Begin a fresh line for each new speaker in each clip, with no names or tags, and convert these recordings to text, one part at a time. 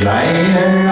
Hare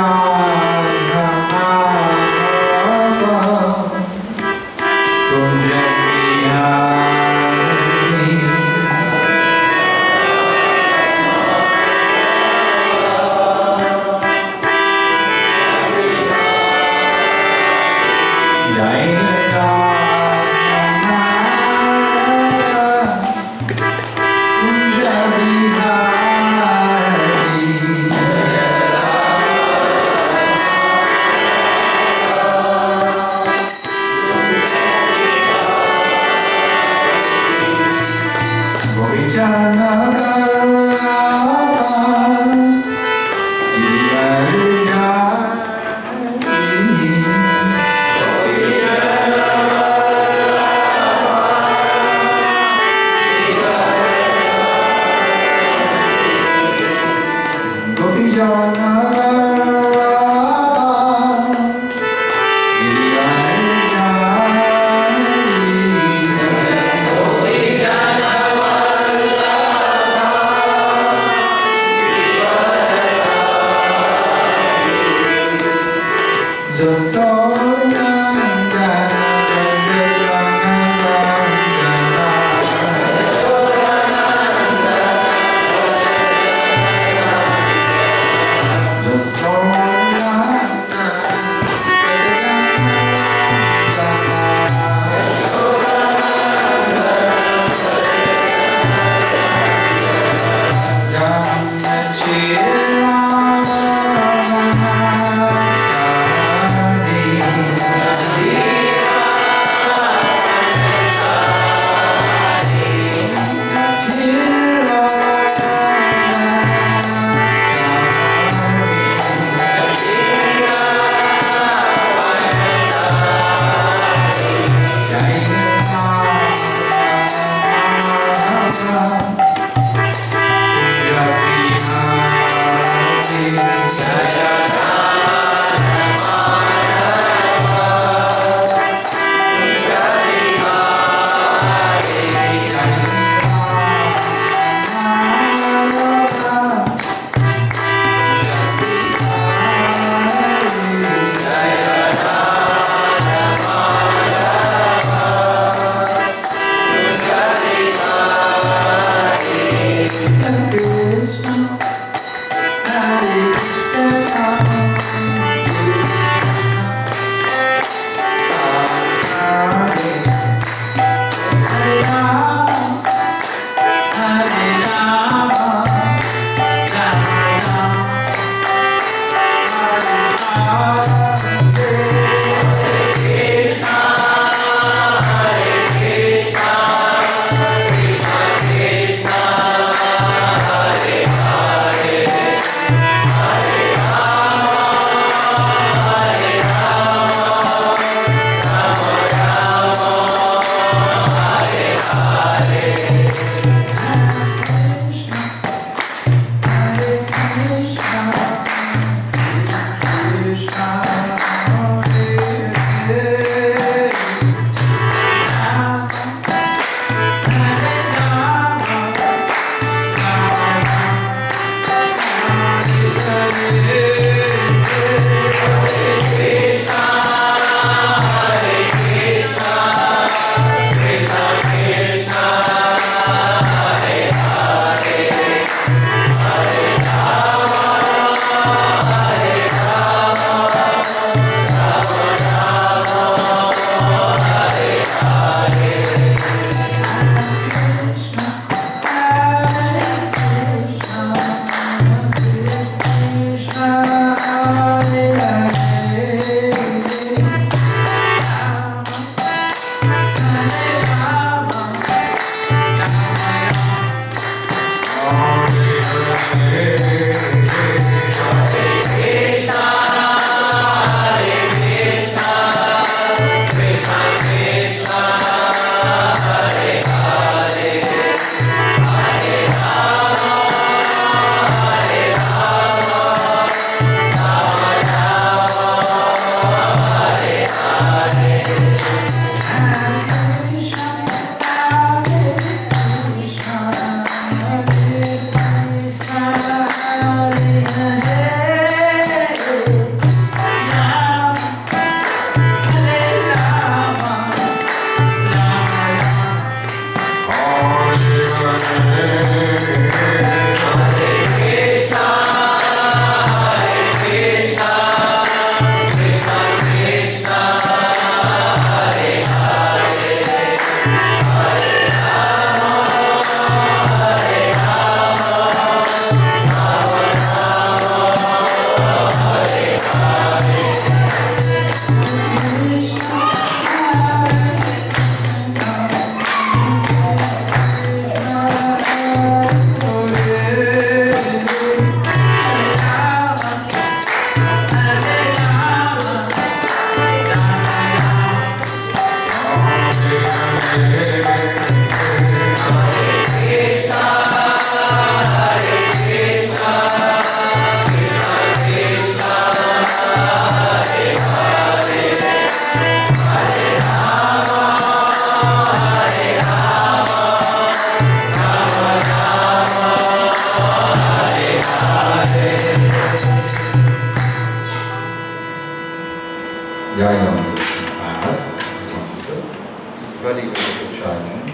Bhaktivedanta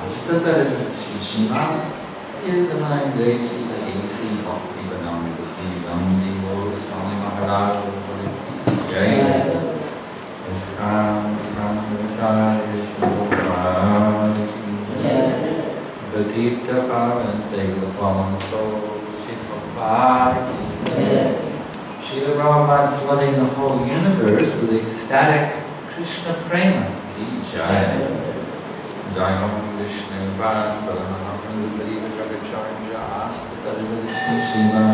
Stata Shishima is the nine days the AC Bhaktivedanta Nandi Swami Mahaprabhu Jai ISKCON the Tita Pavan save the fallen soul Prabhupada Srila Prabhupada flooding the whole universe with ecstatic Krishna prema ki jai Jai Om Vishnu Mahaprabhu Bhaktivedanta Stata Shishima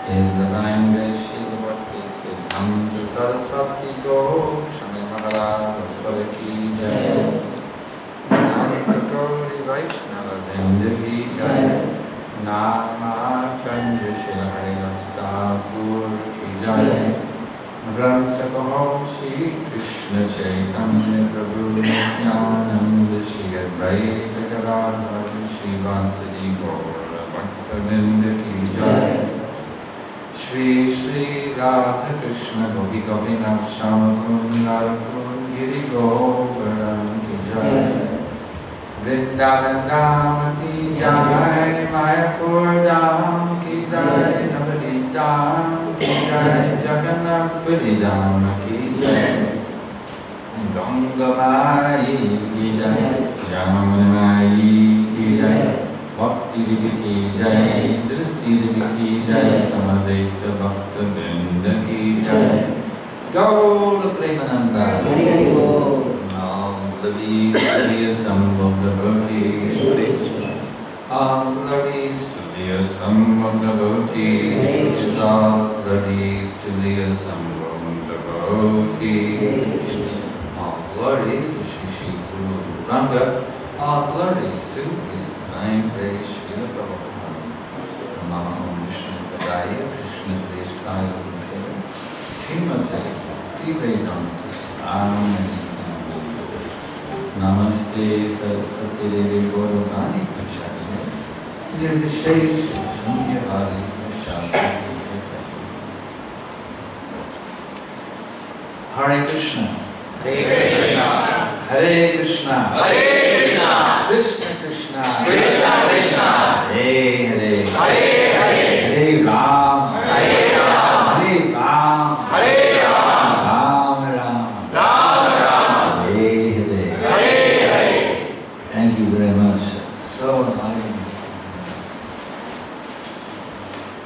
is the nine days Srila Bhakti Siddhanta Saraswati Goswami Mahaprabhu ki jai Gauri Vaishnava Vrinda ki jai Nama Chandra Shila Harinasta Pur ki jai Ramsakaho Shri Krishna Chaitanya Prabhu Nityananda Shri Advaita Gadadhar Shri Vasadi Gaura Bhaktivedanta ki jai Shri Shri Radha Krishna Gopi Gopinath Shama Kundar Giri Govardhan ki jai Vrindavan Dham ki jai Mayapur Dham ki jai Navadip Dham ki jai Jagannath Puri Dham ki jai Ganga Mai ki jai Jamuna Mai ki jai Bhakti Devi ki jai Tulsi Devi ki jai Samadvaita Bhaktivedanta ki jai Gaura Premananda the Assembled devotees, all glories to the assembled devotees, all glories to the assembled devotees, all glories to Shri Guru Ranga, all glories to His Divine Grace Srila Prabhupada, Namo Vishnu Padaya, Krishna Desvaya Srimate Bhaktivedanta Swami Namaste Saraswati Devi Gauravani Prachayane Nirvishesh Shunyavadi Prachayane Hare Krishna
Hare Krishna
Hare Krishna
Hare Krishna
Krishna Krishna
Krishna Krishna
Hare Hare
Hare Hare
Hare Ram
Hare Ram
Hare Ram
Hare Ram
Ram Ram
Ram Ram
Hare Hare
Hare Hare.
Thank you very much. So enlightening.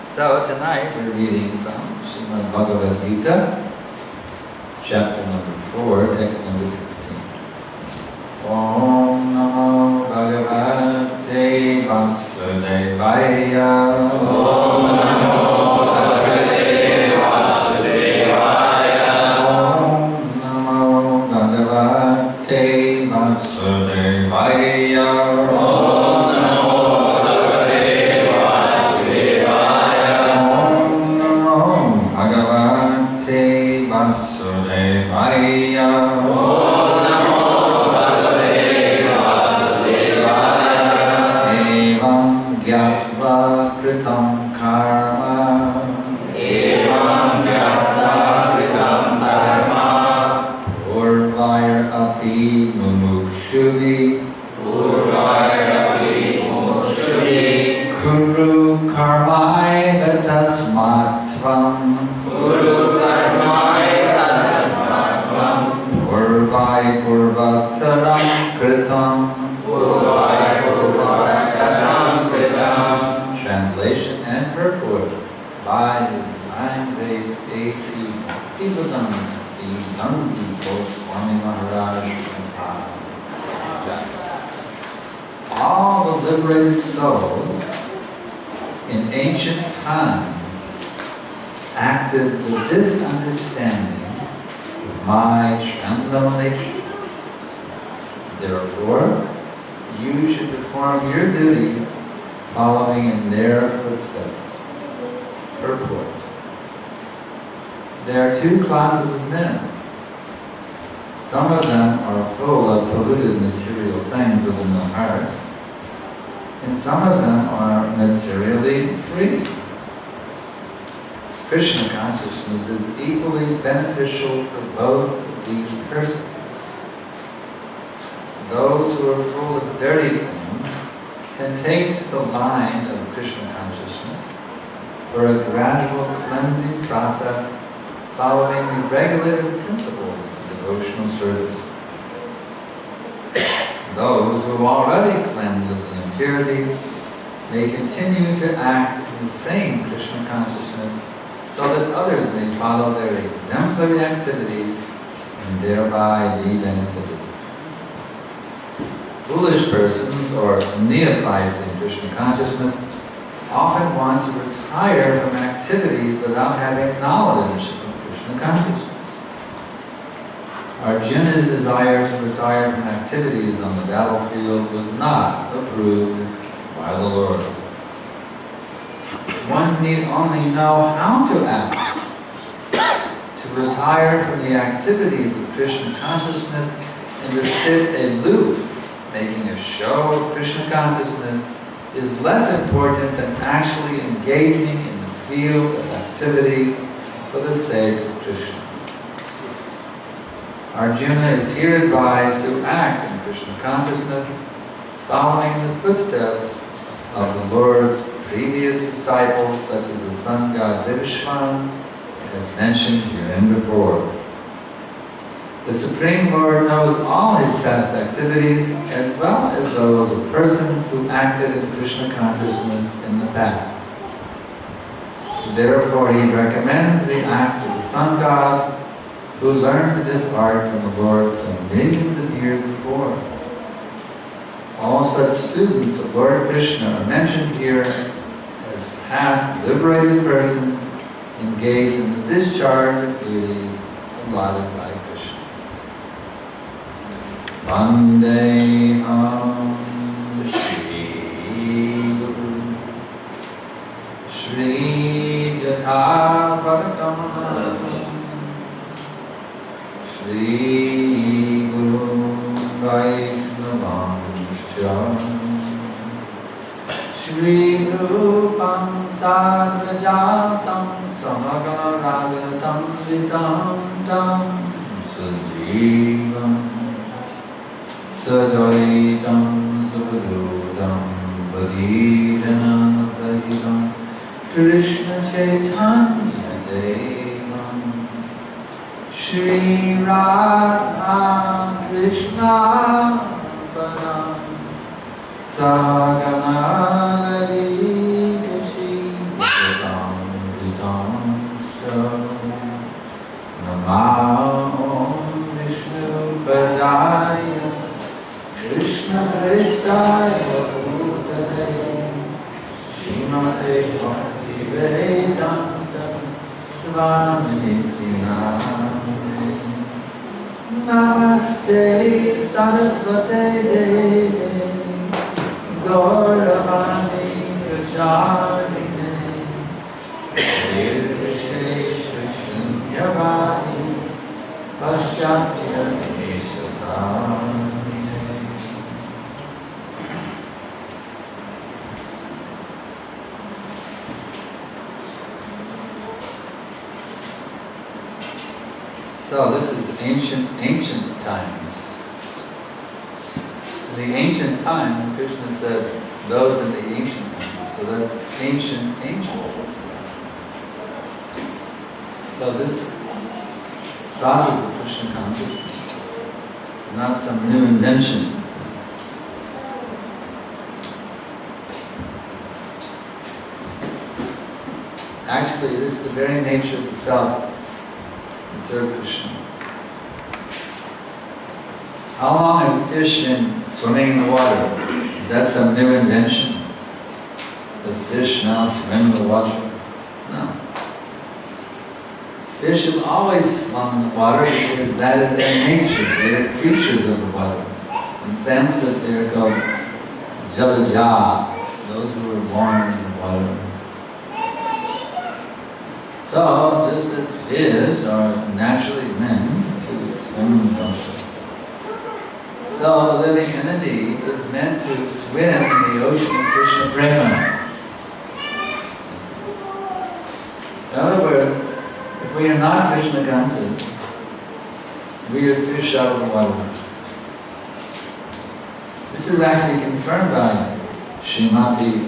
So tonight we're reading from Srimad Bhagavad Gita, chapter number 4, text number 15. Om Namo Bhagavate Vasudevaya.
Om Namo Bhagavate Vasudevaya.
Om Namo Bhagavate Vasudevaya.
Om Namo Bhagavate Vasudevaya.
Om Namo Bhagavate Vasudevaya.
Om Namo Bhagavate Vasudevaya.
Evam gyatva kritam karma.
Evam gyatva kritam karma.
Purvaya api mumukshuvi.
Purvaya mumukshuvi.
Kuru karmaiva tasmatvam.
Guru karmaya tasmatvam.
Purvai purvataram kritam.
Purvaya purvataram kritam.
Translation and purport by the Divine Grace A.C. Bhaktivedanta Nandi Swami Maharaj Prabhupada. All the liberated souls in ancient times acted with this understanding of my transcendental nature. Therefore, you should perform your duty following in their footsteps. Purport. There are two classes of men. Some of them are full of polluted material things within their hearts, and some of them are materially free. Krishna consciousness is equally beneficial for both of these persons. those who are full of dirty things can take to the line of Krishna consciousness for a gradual cleansing process following the regulated principles of devotional service. Those who have already cleansed of the impurities may continue to act in the same Krishna consciousness so that others may follow their exemplary activities and thereby be benefited. Foolish persons or neophytes in Krishna consciousness often want to retire from activities without having knowledge of Krishna consciousness. Arjuna's desire to retire from activities on the battlefield was not approved by the Lord. One need only know how to act. To retire from the activities of Krishna consciousness and to sit aloof, making a show of Krishna consciousness, is less important than actually engaging in the field of activities for the sake of Krishna. Arjuna is here advised to act in Krishna consciousness, following the footsteps of the Lord's previous disciples, such as the sun god Vivishwan, as mentioned hereinbefore. The Supreme Lord knows all his past activities, as well as those of persons who acted in Krishna consciousness in the past. Therefore, he recommends the acts of the sun god, who learned this art from the Lord some millions of years before. All such students of Lord Krishna are mentioned here as past liberated persons engaged in the discharge of duties allotted by Krishna. Vandeham Shri Guru Shri Jatha Padakamanam Shri Guru Vaishnavanscha Shri Rupam Sagrajatam Samagana Ragatam Vitam Tam Sajivam Sadaitam Supadutam Varijana Sahitam Krishna Chaitanya Devam Shri Radha Krishna Padam Sahagana Lalita Shri Vitam Vitam Sham Namo Vishnu Padaya Krishna Prestaya Bhutale Srimate Bhaktivedanta Swami Namaste Saraswate Devi Gauravani Pracharine Nirvishesha Shunyavadi Paschatya Nishatane. So this is ancient times. The ancient time, Krishna said, those in the ancient times. So that's ancient. So this process of Krishna consciousness, not some new invention. Actually, this is the very nature of the self. Serve Krishna. How long have fish been swimming in the water? Is that some new invention? The fish now swim in the water? No. Fish have always swum in the water because that is their nature. They are creatures of the water. In Sanskrit they are called jalaja, those who were born in the water. So, just as fish are naturally meant to swim in the water, so the living entity is meant to swim in the ocean of Krishna Prema. In other words, if we are not Krishna conscious, we are fish out of the water. This is actually confirmed by Srimati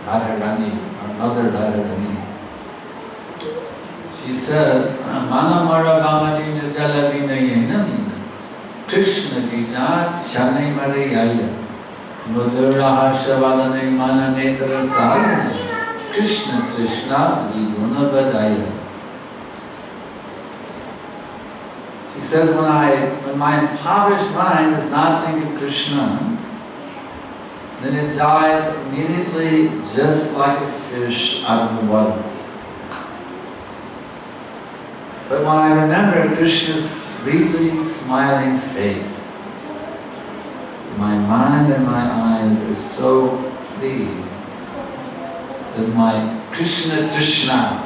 Radharani, our mother Radharani. She says, Manamara Gamadina Jalavinayena Krishna Gita Shanai Marayaya Mudura Hashavadane Mananetra Sadhana Krishna Krishna Viguna Vadaya. She says, when my impoverished mind does not think of Krishna, then it dies immediately, just like a fish out of the water. But when I remember Krishna's sweetly smiling face, my mind and my eyes are so pleased that my Krishna Trishna,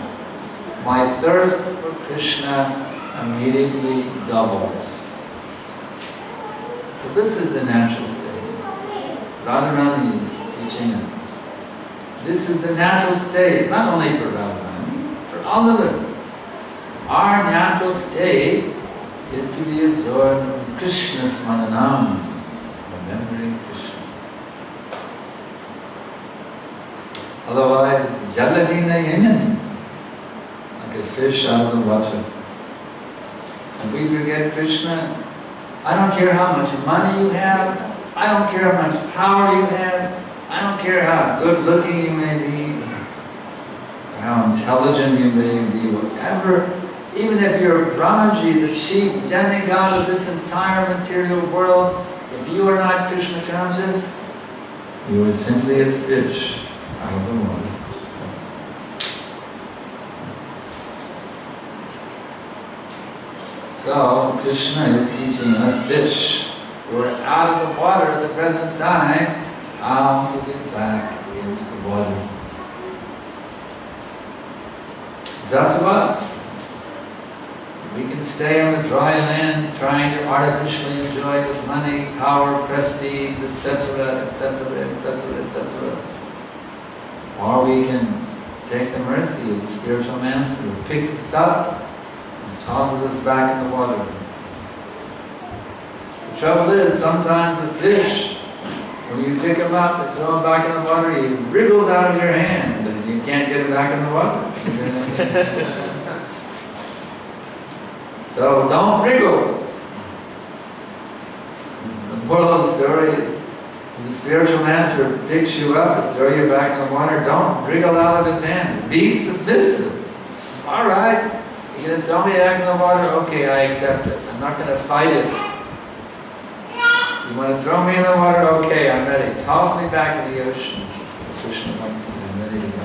my thirst for Krishna, immediately doubles. So this is the natural state. Radharani is teaching it. This is the natural state, not only for Radharani, for all of it. Our natural state is to be absorbed in Krishna Smaranam, remembering Krishna. Otherwise, it's Jalavina Yanan, like a fish out of the water. If we forget Krishna, I don't care how much money you have, I don't care how much power you have, I don't care how good looking you may be, or how intelligent you may be, whatever. Even if you're Brahmaji, the chief demigod of this entire material world, if you are not Krishna conscious, you are simply a fish out of the water. So, Krishna is teaching us fish who are out of the water at the present time how to get back into the water. It's up to us. We can stay on the dry land trying to artificially enjoy the money, power, prestige, etc., etc., etc., etc. Or we can take the mercy of the spiritual master who picks us up and tosses us back in the water. The trouble is, sometimes the fish, when you pick him up and throw him back in the water, he wriggles out of your hand and you can't get him back in the water. So don't wriggle. The moral of the story, the spiritual master picks you up and throws you back in the water, don't wriggle out of his hands. Be submissive. All right, you're going to throw me back in the water? Okay, I accept it. I'm not going to fight it. You want to throw me in the water? Okay, I'm ready. Toss me back in the ocean. Krishna, I'm ready to go.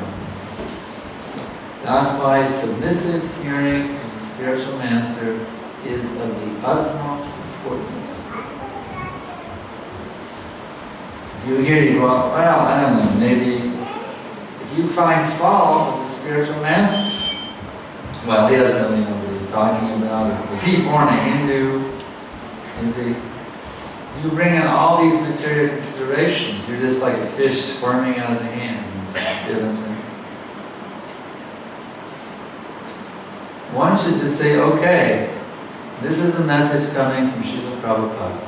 That's why submissive hearing of the spiritual master is of the utmost importance. If you hear, you go, well, I don't know, maybe if you find fault with the spiritual master, well, he doesn't really know what he's talking about. Was he born a Hindu? Is he? You bring in all these material considerations, you're just like a fish squirming out of the hands. See what I'm saying? One should just say, okay, this is the message coming from Srila Prabhupada.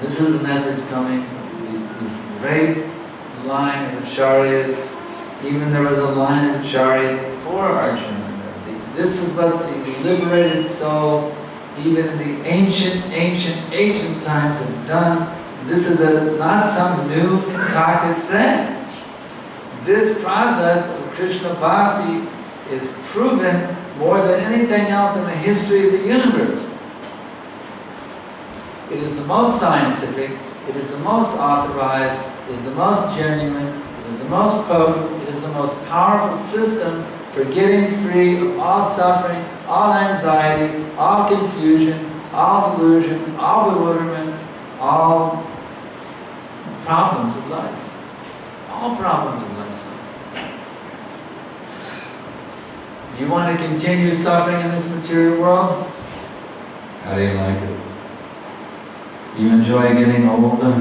This is the message coming from this great line of Acharyas. Even there was a line of Acharya before Arjuna. This is what the liberated souls, even in the ancient times have done. This is not some new concocted thing. This process of Krishna Bhakti is proven more than anything else in the history of the universe. It is the most scientific, it is the most authorized, it is the most genuine, it is the most potent, it is the most powerful system for getting free of all suffering, all anxiety, all confusion, all delusion, all bewilderment, all problems of life. All problems of life. Do you want to continue suffering in this material world? How do you like it? Do you enjoy getting older?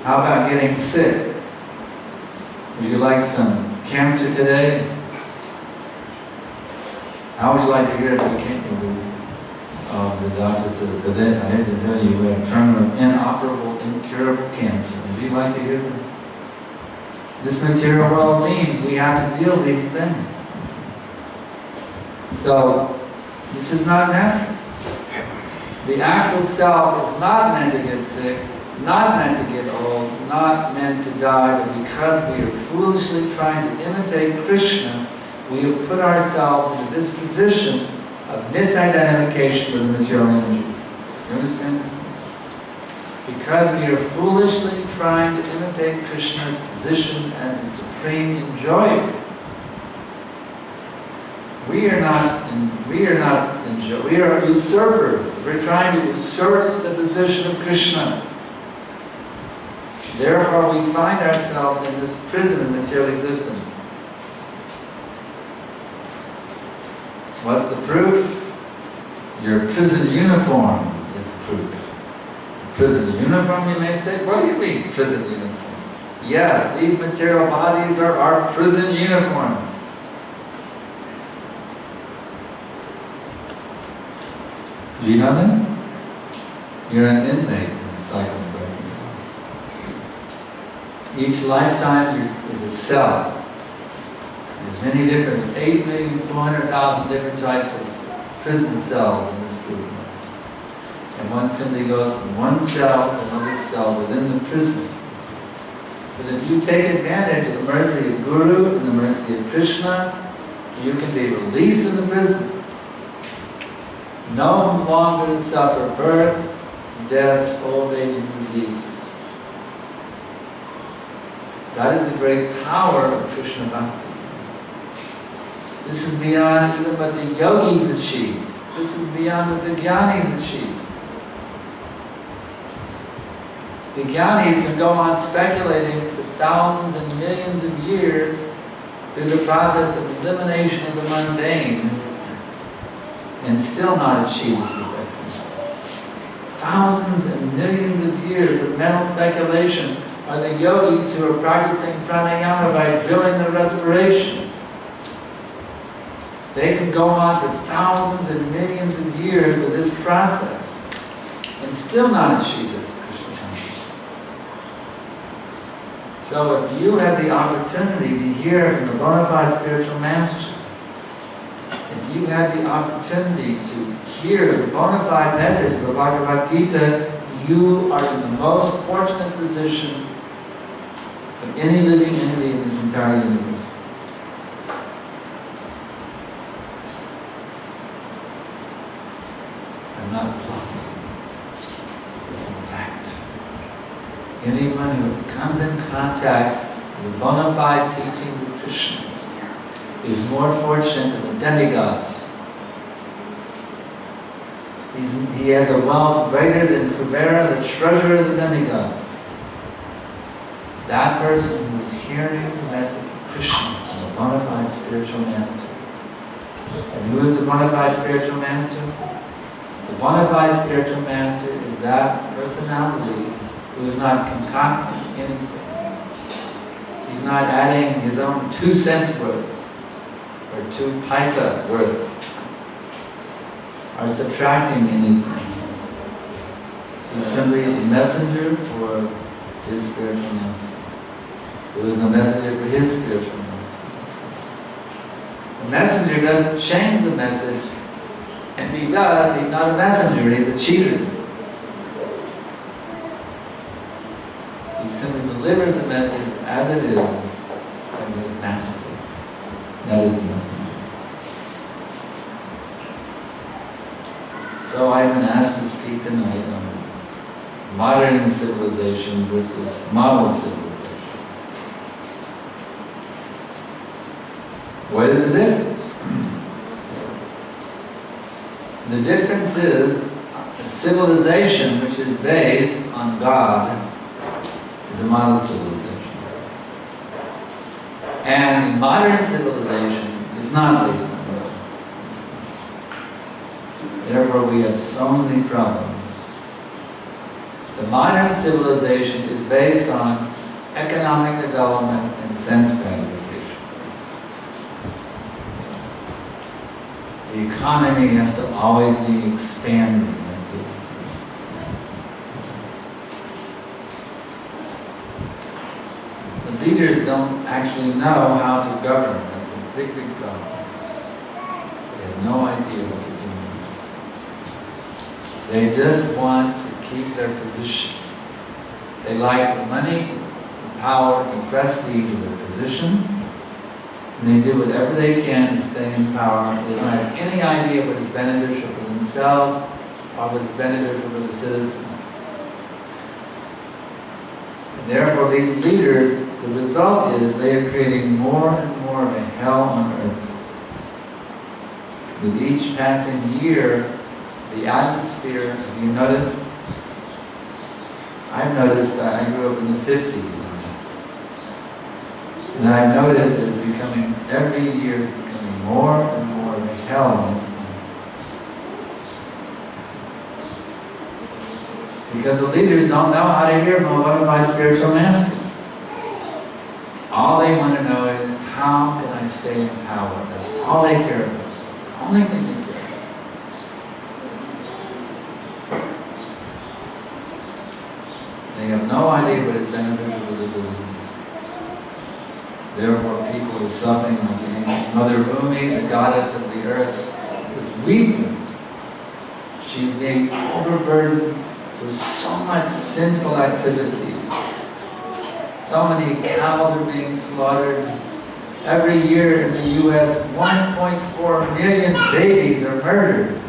How about getting sick? Would you like some cancer today? How would you like to hear if you can't? of the doctor says, "Today I have to tell you we have terminal, inoperable, incurable cancer." Would you like to hear that? This material world means we have to deal with these things. So, this is not natural. The actual self is not meant to get sick, not meant to get old, not meant to die, but because we are foolishly trying to imitate Krishna, we have put ourselves into this position of misidentification with the material energy. You understand this? Because we are foolishly trying to imitate Krishna's position as the supreme enjoyer. We are usurpers. We're trying to usurp the position of Krishna. Therefore, we find ourselves in this prison of material existence. What's the proof? Your prison uniform is the proof. Prison uniform, you may say? What do you mean, prison uniform? Yes, these material bodies are our prison uniform. Do you know that? You're an inmate in the cycle of birth. Each lifetime is a cell. There's many different, 8,400,000 different types of prison cells in this prison. And one simply goes from one cell to another cell within the prison. But if you take advantage of the mercy of Guru and the mercy of Krishna, you can be released in the prison. No longer to suffer birth, death, old age, and disease. That is the great power of Krishna Bhakti. This is beyond even what the yogis achieve. This is beyond what the jnanis achieve. The jnanis can go on speculating for thousands and millions of years through the process of elimination of the mundane and still not achieve this perfection. Thousands and millions of years of mental speculation are the yogis who are practicing pranayama by drilling the respiration. They can go on for thousands and millions of years with this process and still not achieve this Krishna consciousness. So if you have the opportunity to hear from the bona fide spiritual master, if you have the opportunity to hear the bona fide message of the Bhagavad Gita, you are in the most fortunate position of any living entity in this entire universe. I'm not bluffing. This is a fact. Anyone who comes in contact with the bona fide teachings of Krishna is more fortunate than the demigods. He has a wealth greater than Kubera, the treasurer of the demigods. That person who is hearing the message of Krishna, the bona fide spiritual master. And who is the bona fide spiritual master? The bona fide spiritual master is that personality who is not concocting anything. He's not adding his own 2 cents worth or 2 paisa worth or subtracting anything. He's simply the messenger for his spiritual master. Who is the messenger for his spiritual master. The messenger doesn't change the message. If he does, he's not a messenger, he's a cheater. He simply delivers the message as it is from his master. That is the messenger. So I've been asked to speak tonight on modern civilization versus model civilization. What is the difference? The difference is a civilization which is based on God is a model civilization. And the modern civilization is not based on God. Therefore we have so many problems. The modern civilization is based on economic development and sense gratification. The economy has to always be expanding. The leaders don't actually know how to govern. That's a big, big problem. They have no idea what to do. They just want to keep their position. They like the money, the power, the prestige of their position. And they do whatever they can to stay in power. They don't have any idea what is beneficial for themselves or what is beneficial for the citizens. And therefore, these leaders, the result is they are creating more and more of a hell on earth. With each passing year, the atmosphere, have you noticed? I've noticed that I grew up in the 50s. And I've noticed it's becoming, every year is becoming more and more of a hell on this place. Because the leaders don't know how to hear from one of my spiritual masters. All they want to know is, how can I stay in power? That's all they care about. That's the only thing they care about. They have no idea what is beneficial for the citizens. Therefore, people are suffering like anything. Mother Bhumi, the goddess of the earth, is weeping. She's being overburdened with so much sinful activity. So many cows are being slaughtered. Every year in the U.S., 1.4 million babies are murdered.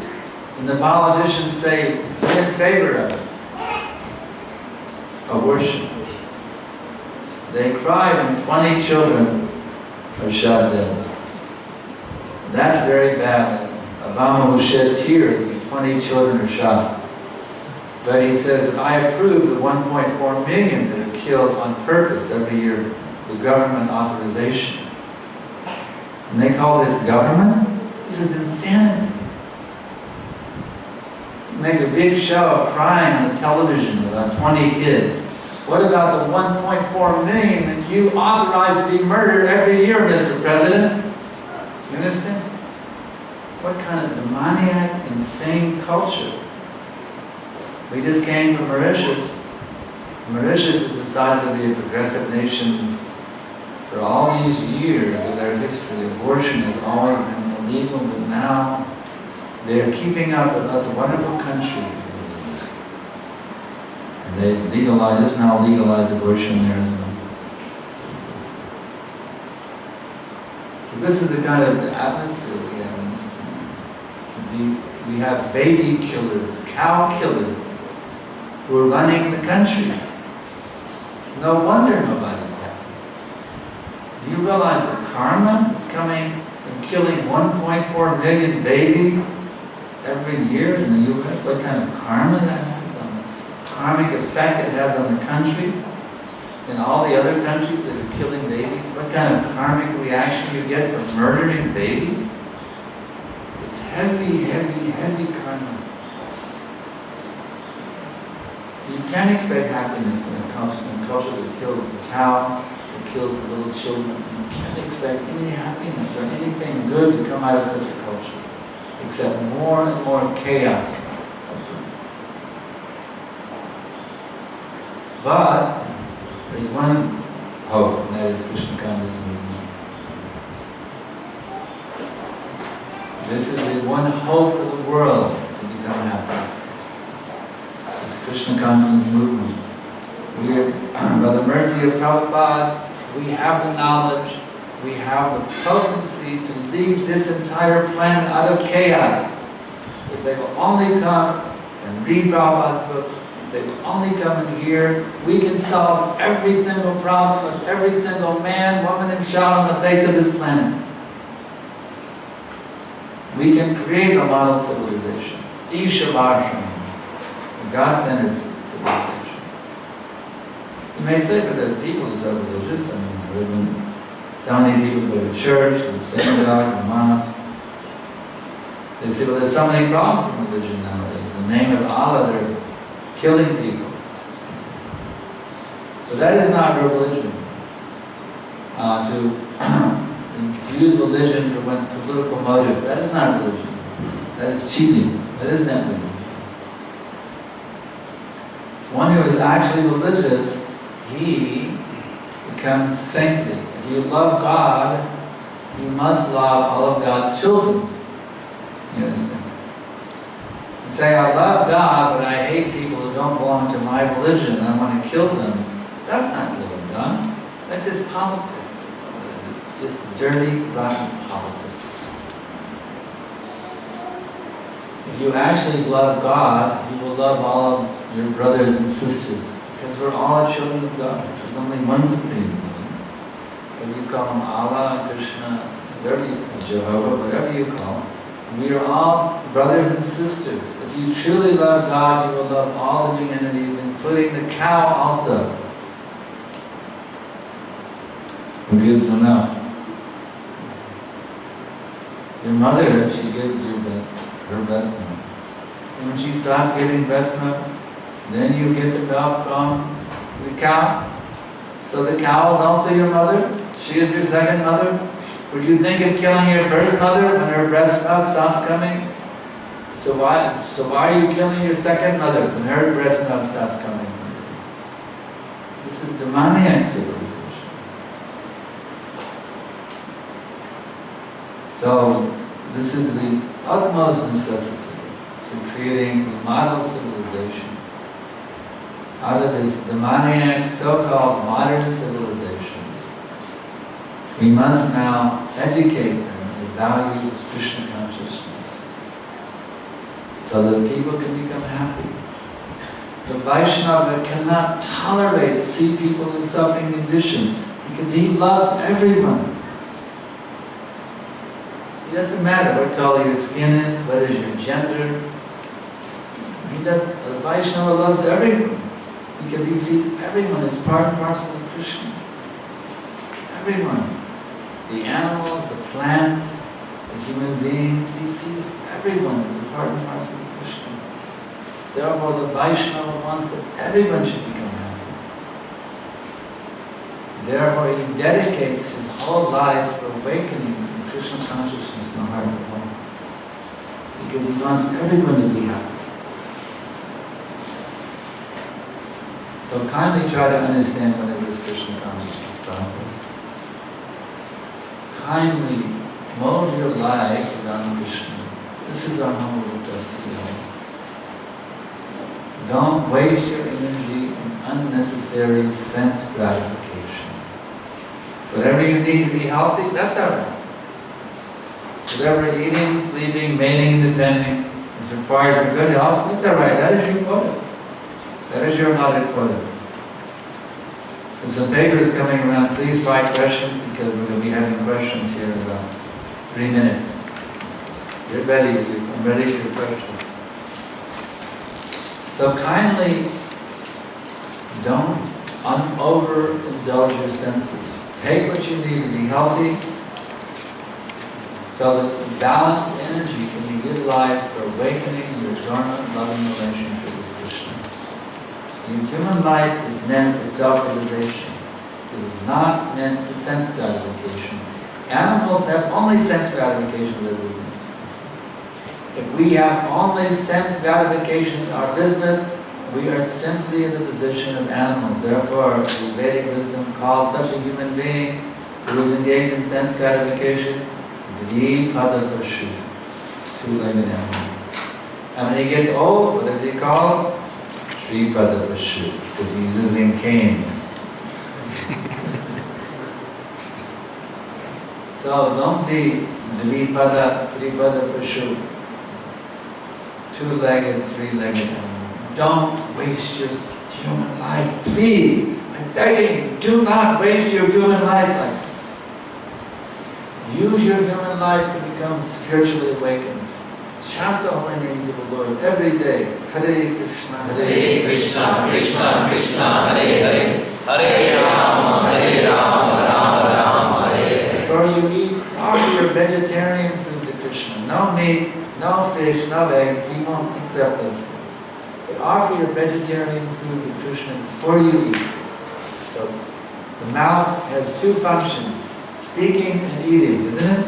And the politicians say they're in favor of it. Abortion. They cry when 20 children are shot dead. That's very bad. Obama will shed tears when 20 children are shot. But he says that I approve the 1.4 million that are killed on purpose every year, the government authorization. And they call this government? This is insanity. You make a big show of crying on the television about 20 kids. What about the 1.4 million that you authorize to be murdered every year, Mr. President? You understand? What kind of demoniac, insane culture? We just came from Mauritius. Mauritius is decided to be a progressive nation. For all these years of their history, abortion has always been illegal, but now they're keeping up with us wonderful country. And they legalize, just now legalized abortion there as well. So this is the kind of atmosphere we have in this place. We have baby killers, cow killers, who are running the country. No wonder nobody's happy. Do you realize the karma that's coming from killing 1.4 million babies every year in the U.S.? What kind of karma that has on the karmic effect it has on the country and all the other countries that are killing babies? What kind of karmic reaction you get from murdering babies? It's heavy, heavy, heavy karma. You can't expect happiness in a culture that kills the cow, that kills the little children. You can't expect any happiness or anything good to come out of such a culture, except more and more chaos. But there's one hope, and that is Krishna consciousness movement. This is the one hope of the world to become happy. Krishna consciousness movement. We are, by the mercy of Prabhupada, we have the knowledge, we have the potency to lead this entire planet out of chaos. If they will only come and read Prabhupada's books, if they will only come and hear, we can solve every single problem of every single man, woman, and child on the face of this planet. We can create a model civilization. Ishavarsham. God-centered civilization. You may say, but the people are so religious. I mean, so many people go to church, to the synagogue, the mosque. They say, well, there's so many problems in religion nowadays. In the name of Allah, they're killing people. But that is not real religion. To use religion for one political motive, that is not religion. That is cheating. That is not religion. One who is actually religious, he becomes saintly. If you love God, you must love all of God's children. You understand? You say, I love God, but I hate people who don't belong to my religion. I want to kill them. That's not loving God. That's just politics. That's all it is. It's just dirty, rotten politics. If you actually love God, you will love all of your brothers and sisters. Because we're all children of God. There's only one supreme being. Whether you call him Allah, Krishna, whatever you call Jehovah, whatever you call him. We are all brothers and sisters. If you truly love God, you will love all living entities, including the cow also. Who gives the milk? Your mother, she gives you her breast milk. And when she stops giving breast milk, then you get the milk from the cow. So the cow is also your mother? She is your second mother? Would you think of killing your first mother when her breast milk stops coming? So why are you killing your second mother when her breast milk stops coming? This is demoniac civilization. So this is the utmost necessity to creating a model civilization. Out of this demoniac, so-called modern civilization, we must now educate them in the values of Krishna consciousness so that people can become happy. The Vaishnava cannot tolerate to see people in suffering condition because he loves everyone. It doesn't matter what color your skin is, what is your gender. The Vaishnava loves everyone because he sees everyone as part and parcel of Krishna. Everyone. The animals, the plants, the human beings, he sees everyone as a part and parcel of Krishna. Therefore, the Vaishnava wants that everyone should become happy. Therefore, he dedicates his whole life for awakening in Krishna consciousness in the hearts of all. Because he wants everyone to be happy. So kindly try to understand what is this Krishna consciousness process. Kindly mold your life around Krishna. This is our humble request to you. Don't waste your energy in unnecessary sense gratification. Whatever you need to be healthy, that's all right. Whatever eating, sleeping, mating, defending is required for good health, that's all right. That is your quota. That is your allotted quota. There's some papers coming around. Please write questions because we're going to be having questions here in about 3 minutes. Get ready. I'm ready for your questions. So kindly don't overindulge your senses. Take what you need to be healthy so that the balanced energy can be utilized for awakening your dormant loving relationship with Krishna. The human life is meant for self-realization. It is not meant for sense gratification. Animals have only sense gratification in their business. If we have only sense gratification in our business, we are simply in the position of animals. Therefore, the Vedic wisdom calls such a human being who is engaged in sense gratification Dvipada Pashu, two-legged animal. And when he gets old, what is he called? Tripada Pashu, because he's using cane. So don't be Dvipada, Tripada Pashu, two-legged, three-legged animal. Don't waste your human life, please. I'm begging you, do not waste your human life like that. Use your human life to become spiritually awakened. Chant the holy names of the Lord every day. Hare Krishna,
Hare Krishna, Krishna Krishna, Hare Hare, Hare Rama, Hare Rama, Rama Rama, Hare Hare.
Before you eat, offer your vegetarian food to Krishna. No meat, no fish, no eggs. He won't accept those things. But offer your vegetarian food to Krishna before you eat. So the mouth has two functions. Speaking and eating, isn't it?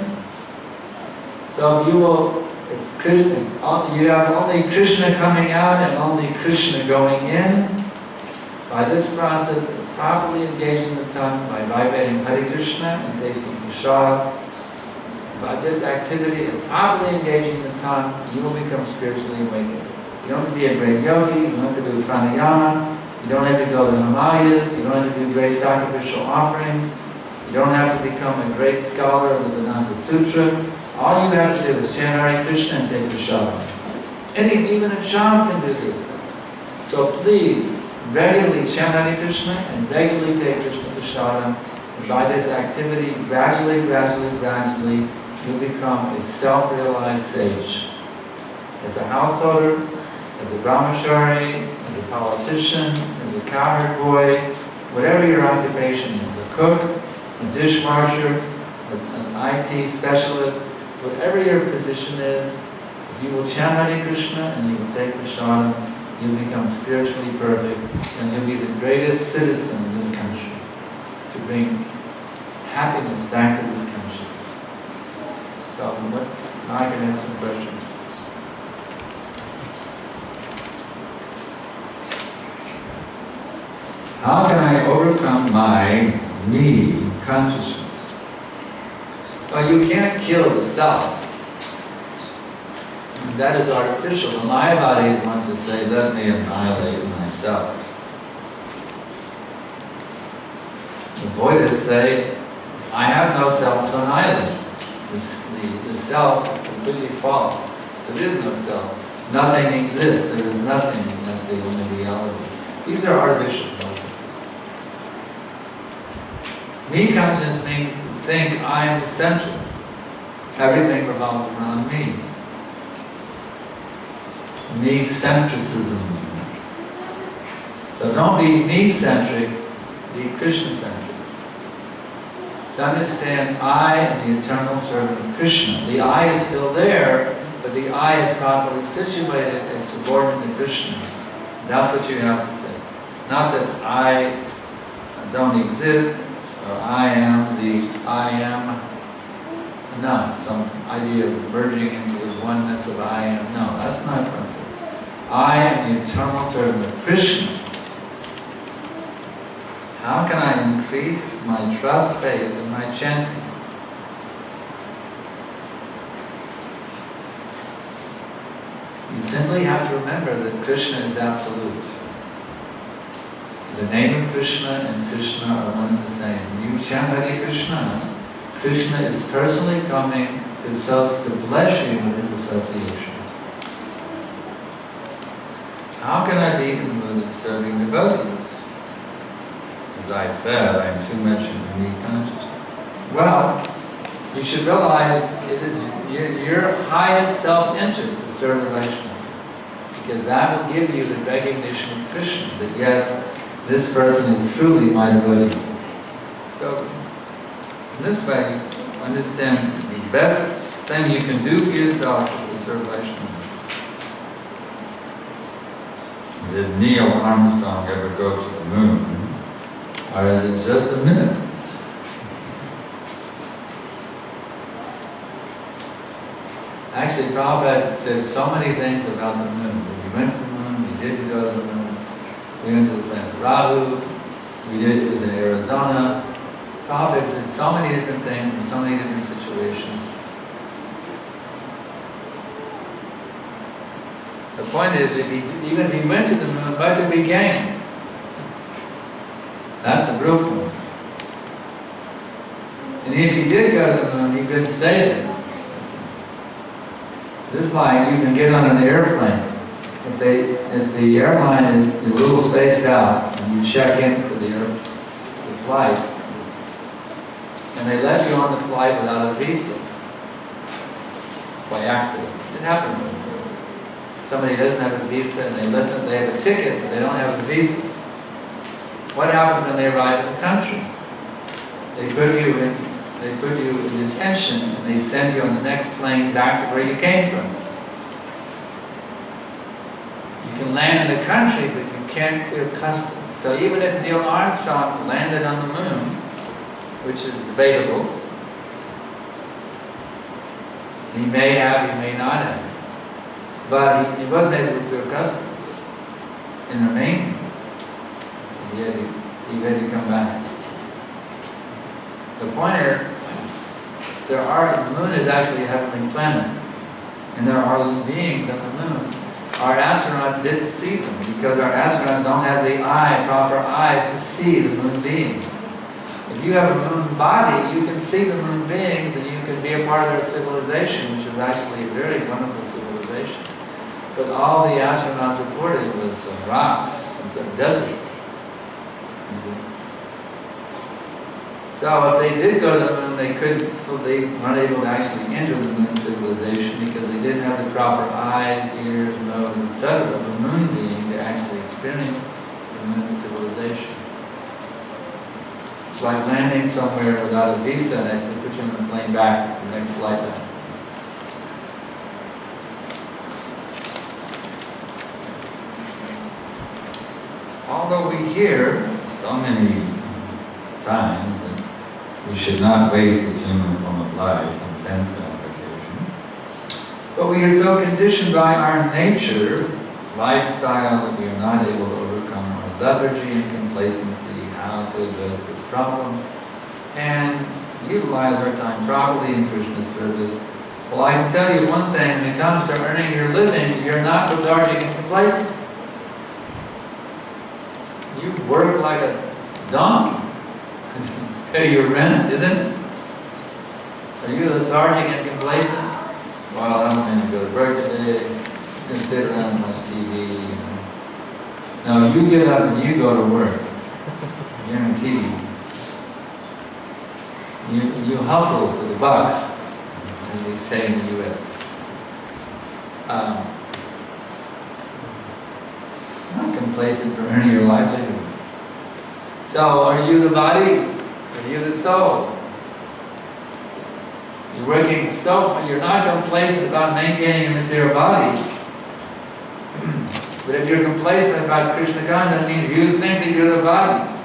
So you will if you have only Krishna coming out and only Krishna going in, by this process of properly engaging the tongue, by vibrating Hare Krishna and tasting prasad, by this activity of properly engaging the tongue, you will become spiritually awakened. You don't have to be a great yogi, you don't have to do pranayama, you don't have to go to the Himalayas, you don't have to do great sacrificial offerings, you don't have to become a great scholar of the Vedanta Sutra. All you have to do is chant Hare Krishna and take prasad. And even a child can do this. So please, regularly chant Hare Krishna and regularly take Krishna prasadam. And by this activity, gradually, you'll become a self-realized sage. As a householder, as a brahmachari, as a politician, as a cowherd boy, whatever your occupation is, a cook, a dishwasher, an IT specialist, whatever your position is, if you will chant Hare Krishna and you will take prasadam, you'll become spiritually perfect and you'll be the greatest citizen in this country to bring happiness back to this country. So now I can have some questions. How can I overcome my me consciousness? Well, you can't kill the self. That is artificial. The Mayavadis want to say, let me annihilate myself. The Buddhists say, I have no self to annihilate. The self is completely false. There is no self. Nothing exists. There is nothing. That's the only reality. These are artificial. Me consciousness means think I am the center. Everything revolves around me. Me-centricism. So don't be me-centric, be Krishna-centric. So understand I am the eternal servant of Krishna. The I is still there, but the I is properly situated as subordinate to Krishna. That's what you have to say. Not that I don't exist, or I am the I am. No, some idea of merging into the oneness of I am. No, that's not correct. I am the eternal servant of Krishna. How can I increase my trust, faith, and my chanting? You simply have to remember that Krishna is absolute. The name of Krishna and Krishna are one and the same. When you chant Hare Krishna, Krishna is personally coming to bless you with his association. How can I be in the mood of serving devotees? As I said, I am too much in me consciousness. Well, you should realize it is your highest self-interest to serve the Vaishnavas, because that will give you the recognition of Krishna, that yes, this person is truly my devotee. So, in this way, understand the best thing you can do for yourself is to serve Vaishnavas. Did Neil Armstrong ever go to the moon? Or is it just a minute? Actually, Prabhupada said so many things about the moon. We went to the moon, we didn't go to the moon. We went to the planet Rahu, it was in Arizona. Prabhupada said so many different things in so many different situations. The point is, even if he went to the moon, what did we gain? That's the real point. And if he did go to the moon, he couldn't stay there. Just like you can get on an airplane. If the airline is a little spaced out, and you check in for the flight, and they let you on the flight without a visa, by accident. It happens. Somebody doesn't have a visa and they have a ticket, but they don't have a visa. What happens when they arrive in the country? They put you in detention and they send you on the next plane back to where you came from. You can land in the country, but you can't clear customs. So even if Neil Armstrong landed on the moon, which is debatable, He may have, he may not have. But he wasn't able to clear customs in Romania. So he had to come back. The point here, the moon is actually a heavenly planet. And there are beings on the moon. Our astronauts didn't see them because our astronauts don't have the proper eyes to see the moon beings. If you have a moon body, you can see the moon beings and you can be a part of their civilization, which is actually a very wonderful civilization. But all the astronauts reported was some rocks and some desert. So if they did go to the moon, they weren't able to actually enter the moon civilization because they didn't have the proper eyes, ears, nose, etc. of the moon being to actually experience the moon civilization. It's like landing somewhere without a visa and they put you on the plane back the next flight back. Although we hear so many times that we should not waste this human form of life in sense gratification, but we are so conditioned by our nature, lifestyle, that we are not able to overcome our lethargy and complacency, how to address this problem, and utilize our time properly in Krishna's service. Well, I can tell you one thing, when it comes to earning your living, you're not lethargic and complacent. You work like a donkey. Pay your rent, isn't it? Are you lethargic and complacent? Well, I'm going to go to work today. Just going to sit around and watch TV. You know. No, you get up and you go to work. Guaranteed. You hustle for the bucks, as they say in the U.S. Not complacent for earning your livelihood. So, are you the body? Are you the soul? You're working so, you're not complacent about maintaining a material body. But if you're complacent about Krishna consciousness, that means you think that you're the body.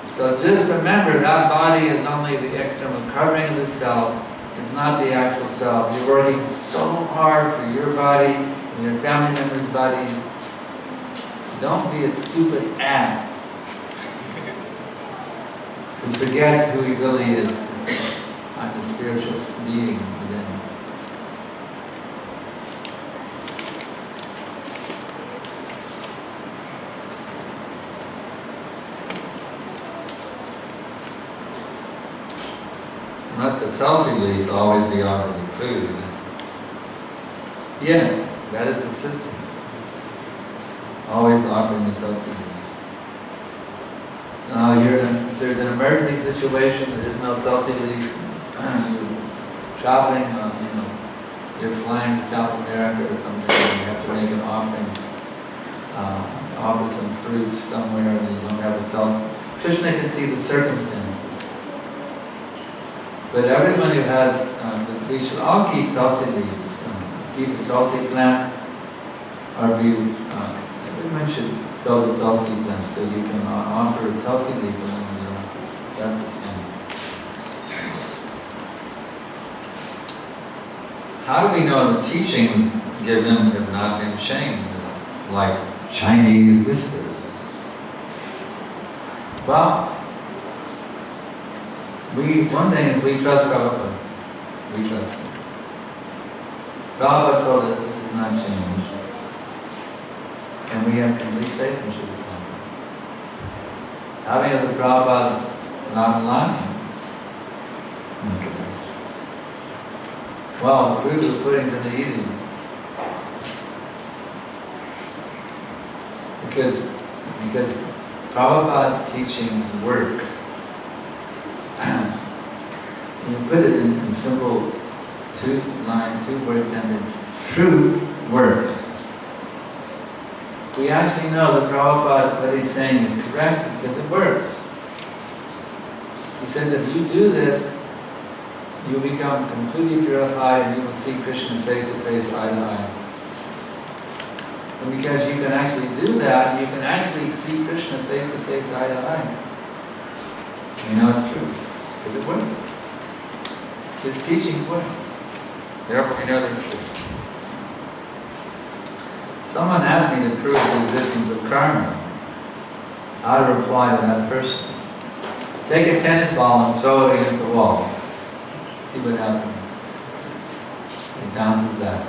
So just remember that body is only the external covering of the self. It's not the actual self. You're working so hard for your body and your family members' bodies. Don't be a stupid ass who forgets who he really is. I'm the spiritual being within. Must the Tulsi leaves always be offered with food? Yes, that is the system. Always offering the Tulsi leaves. If there's an emergency situation, there is no Tulsi leaf. You're shopping, you're flying to South America or something, and you have to make an offering, offer some fruit somewhere, and you don't have the Tulsi. Krishna can see the circumstances. But everyone who has, we should all keep Tulsi leaves, keep the Tulsi plant, or everyone should sow the Tulsi plant so you can offer a Tulsi leaf along the way. That's the standard. How do we know the teachings given have not been changed, like Chinese whispers? Well, one thing is we trust Prabhupada. We trust him. Prabhupada told that this is not changed. And we have complete faith in Srila Prabhupada. Having the Prabhupada not lying. Okay. Well, the proof of the pudding's in the eating. Because Prabhupada's teachings work. You put it in simple two-word sentence. Truth works. We actually know that Prabhupada, what he's saying is correct because it works. He says if you do this, you become completely purified and you will see Krishna face to face, eye to eye. And because you can actually do that, you can actually see Krishna face to face, eye to eye. You know it's true because it works. His teachings work. Therefore we know they're true. Someone asked me to prove the existence of karma. How to reply to that person? Take a tennis ball and throw it against the wall. See what happens. It bounces back.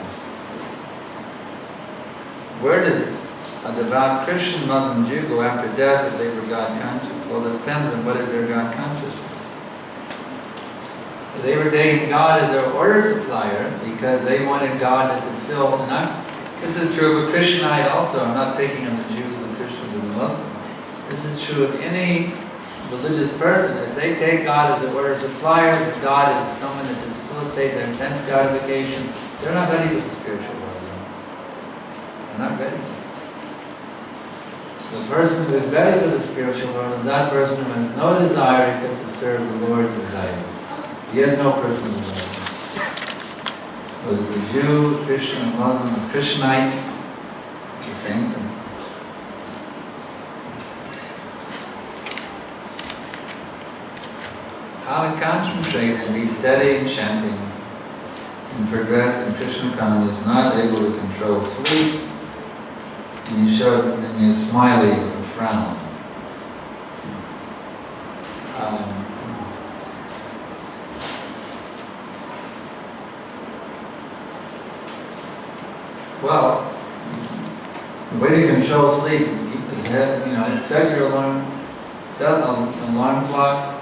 Where does a devout Christian, Muslim, Jew go after death if they were God conscious? Well, it depends on what is their God consciousness. If they were taking God as their order supplier because they wanted God to fulfill, this is true of a Christianite also. I'm not picking on the Jews, the Christians, and the Muslims. This is true of any religious person. If they take God as their order supplier, that God is someone to facilitate their sense gratification, they're not ready for the spiritual world. They're not ready. The person who is ready for the spiritual world is that person who has no desire except to serve the Lord's desire. He has no personal desire. Whether it's a Jew, a Christian, a Muslim, a Christianite, it's the same principle. How to concentrate and be steady in chanting and progress in Krishna consciousness, not able to control sleep, and you showed in your smiley a frown. Well, the way to control sleep is to keep the head, set your alarm, set an alarm clock.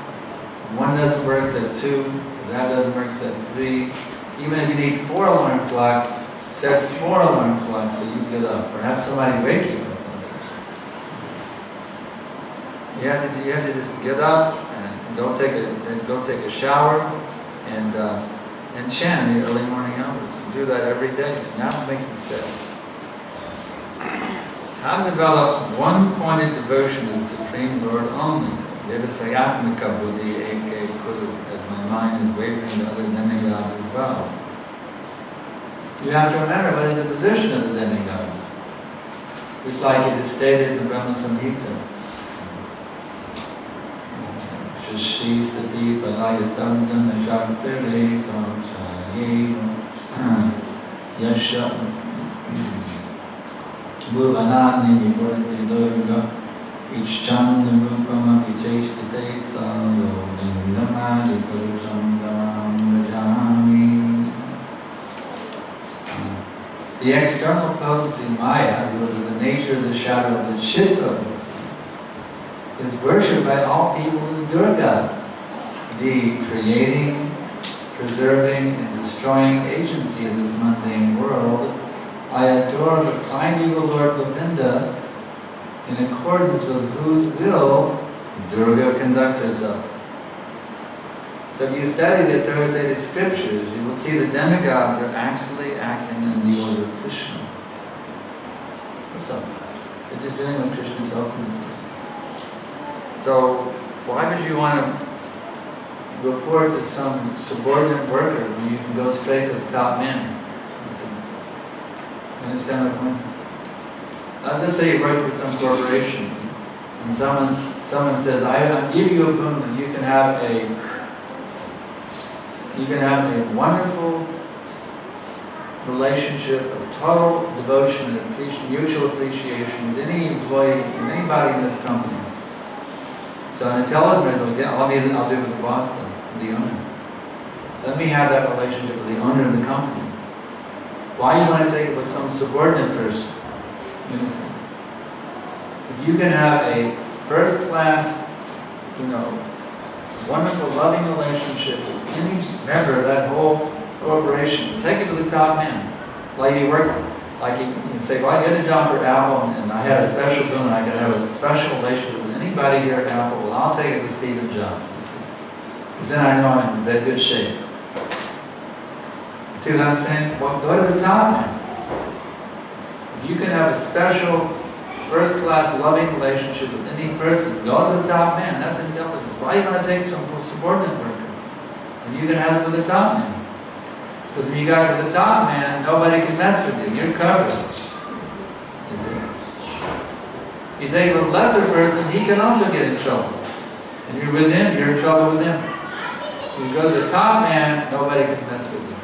If one doesn't work, set 2. If that doesn't work, set 3. Even if you need 4 alarm clocks, set 4 alarm clocks so you get up, or have somebody wake you up. You have to just get up and go take a shower and chant in the early morning hours. Do that every day. Now make you steady. How to develop one-pointed devotion to the Supreme Lord only. Devasayatmika buddhi eke kuru, as my mind is wavering to other demigods as well. You have to remember what is the position of the demigods. Just like it is stated in the Brahma Samhita. Shashi sati palaya samdana shaktere kamsaye Yasha Bhuvanani Vipurati Durga Ichchanda Rupama Picheshtate Salo Vindamadi Purusham Dharam Vajami. The external potency Maya, because of the nature of the shadow of the Chit potency, is worshipped by all people as Durga, the creating, preserving, and destroying agency of this mundane world. I adore the primeval Lord Govinda, in accordance with whose will Durga conducts herself. So if you study the authoritative scriptures, you will see the demigods are actually acting in the order of Krishna. What's up? They're just doing what Krishna tells them to do. So why would you want to report to some subordinate worker when you can go straight to the top man? You understand my point? Let's say you work with some corporation and someone says, I give you a boon and you can have a wonderful relationship of total devotion and mutual appreciation with any employee and anybody in this company. So I tell him, I'll do it with the boss then, the owner. Let me have that relationship with the owner of the company. Why you want to take it with some subordinate person? You understand? If you can have a first-class, wonderful, loving relationship with any member of that whole corporation, take it to the top man. Like you can say, well, I get a job for Apple and I had a special boon, I could have a special relationship with anybody here at Apple. Well, I'll take it with Stephen Jobs, you see. Because then I know I'm in very good shape. See what I'm saying? Well, go to the top man. If you can have a special, first-class, loving relationship with any person, go to the top man. That's intelligence. Why are you going to take some subordinate worker? And you can have it with the top man. Because when you got to the top man, nobody can mess with you. You're covered. You see? You take a lesser person, he can also get in trouble. And you're with him, you're in trouble with him. When you go to the top man, nobody can mess with you.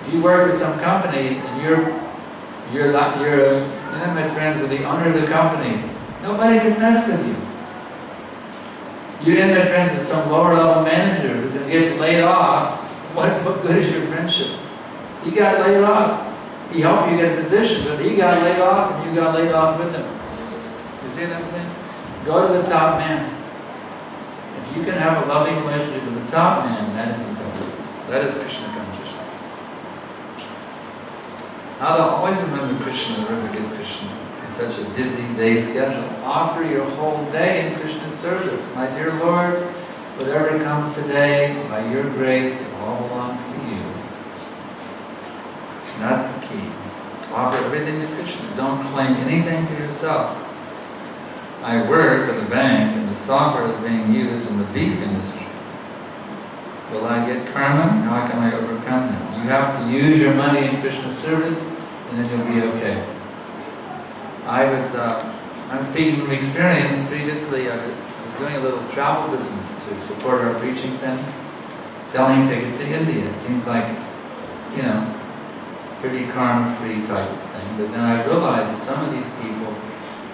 If you work with some company and you're intimate friends with the owner of the company, nobody can mess with you. You're intimate friends with some lower level manager who can get laid off. What good is your friendship? He got laid off. He helped you get a position, but he got laid off and you got laid off with him. You see what I'm saying? Go to the top man. If you can have a loving relationship with the top man, that is intelligence. That is Krishna consciousness. How to always remember Krishna, never forget Krishna. In such a busy day schedule, offer your whole day in Krishna's service. My dear Lord, whatever comes today, by your grace, it all belongs to you. And that's the key. Offer everything to Krishna. Don't claim anything for yourself. I work at the bank and the software is being used in the beef industry. Will I get karma? How can I overcome them? You have to use your money in Krishna's service and then you'll be okay. I'm speaking from experience. Previously, I was doing a little travel business to support our preaching center, selling tickets to India. It seems like, pretty karma-free type of thing. But then I realized that some of these people,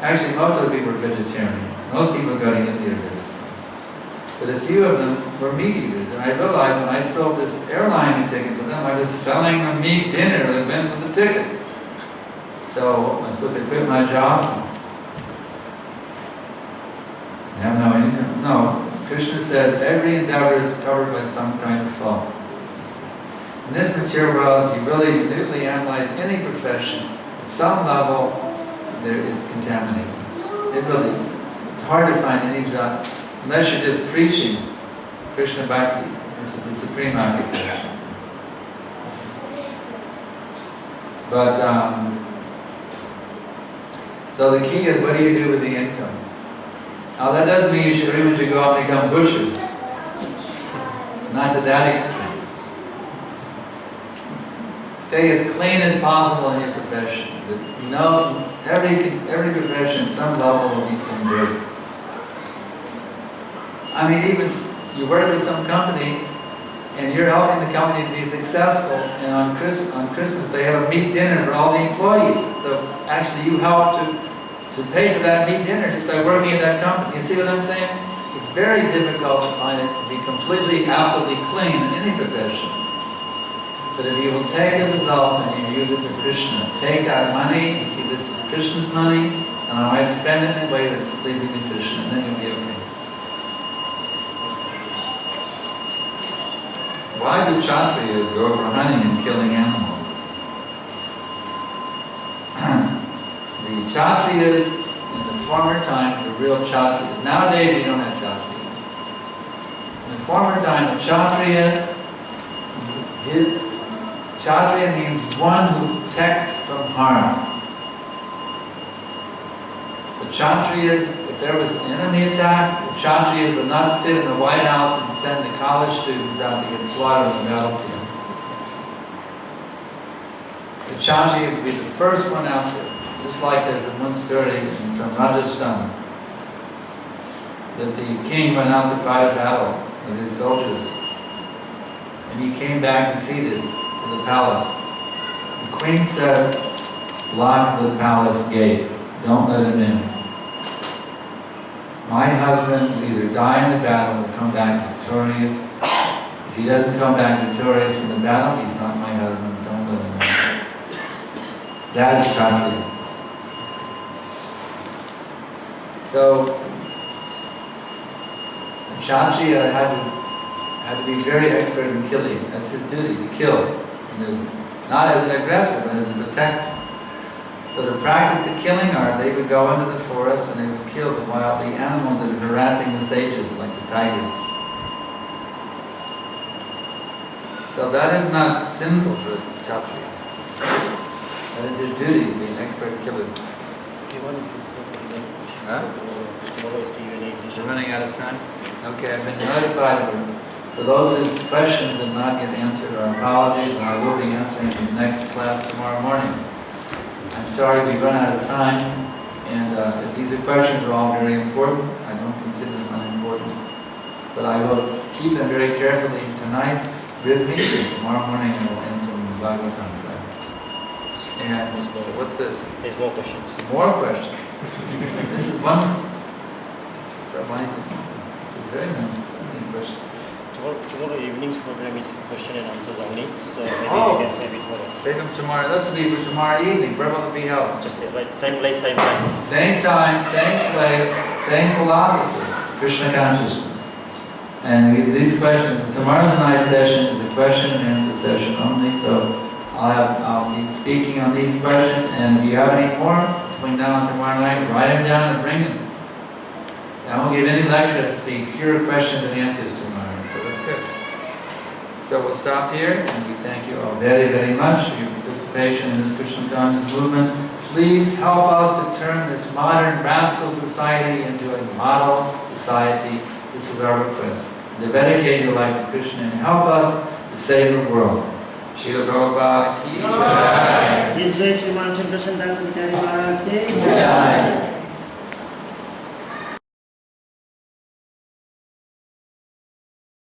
actually most of the people are vegetarians. Most people who go to India are vegetarians. But a few of them were meat eaters. And I realized when I sold this airline ticket to them, I was selling them meat dinner that went with the ticket. So am I supposed to quit my job? I have no income? No. Krishna said every endeavor is covered by some kind of fault. In this material world, if you really minutely analyze any profession, at some level, it's contaminated. It's hard to find any job, unless you're just preaching Krishna Bhakti. This is the supreme occupation. But, so the key is, what do you do with the income? Now that doesn't mean everyone should go out and become butchers. Not to that extreme. Stay as clean as possible in your profession. But every profession, at some level, will be some dirt. I mean, even you work with some company, and you're helping the company to be successful, and on Christmas they have a meat dinner for all the employees. So actually you help to pay for that meat dinner just by working at that company. You see what I'm saying? It's very difficult to find it to be completely, absolutely clean in any profession. But if you will take the result and you use it for Krishna, take that money, you see this is Krishna's money, and I might spend it in a way that's pleasing to Krishna, and then you'll be okay. Why do Kshatriyas go over hunting and killing animals? The Kshatriyas in the former time were real Kshatriyas. Nowadays you don't have Kshatriyas. In the former time, a Kshatriya, Kshatriya means one who protects from harm. The Kshatriyas, if there was an enemy attack, the Kshatriyas would not sit in the White House and send the college students out to get slaughtered on the battlefield. The Kshatriya would be the first one out there. Just like there's one story from Rajasthan that the king went out to fight a battle with his soldiers. And he came back defeated to the palace. The queen said, lock the palace gate. Don't let him in. My husband will either die in the battle or come back victorious. If he doesn't come back victorious from the battle, he's not my husband. Don't let him in. That is Kshatriya. So, the Kshatriya had to be very expert in killing. That's his duty, to kill. Not as an aggressor, but as a protector. So to practice the killing art, they would go into the forest and they would kill the animals that are harassing the sages, like the tigers. So that is not sinful for a Kshatriya. That is his duty, to be an expert killer. Huh? We're running out of time? Okay, I've been notified for those whose questions did not get answered, our apologies, and I will be answering in the next class tomorrow morning. I'm sorry we've run out of time, and these questions are all very important. I don't consider them unimportant, but I will keep them very carefully tonight with me. Tomorrow morning I will answer them. Bhagavatam. Right? And what's this?
There's more questions.
More questions. This is one. It's a very nice question.
Tomorrow evening's program is question and answers only, so maybe
Oh.
you can save it for
Save them tomorrow. Let's leave for tomorrow evening. Where will it be held?
just right, same place, same time.
Same time, same place, same philosophy. Krishna consciousness. And these questions, tomorrow's night session is a question and answer session only, so I'll be speaking on these questions, and if you have any more between now and tomorrow night, write them down and bring them. I won't give any lecture, to speak pure questions and answers tomorrow, so that's good. So we'll stop here, and we thank you all very, very much for your participation in this Krishna consciousness movement. Please help us to turn this modern rascal society into a model society. This is our request. Dedicate your life to Krishna and help us to save the world. Srila Prabhupada ki jai.
Jai Shri Sankarshan Das Adhikari Maharaj ki
Jai.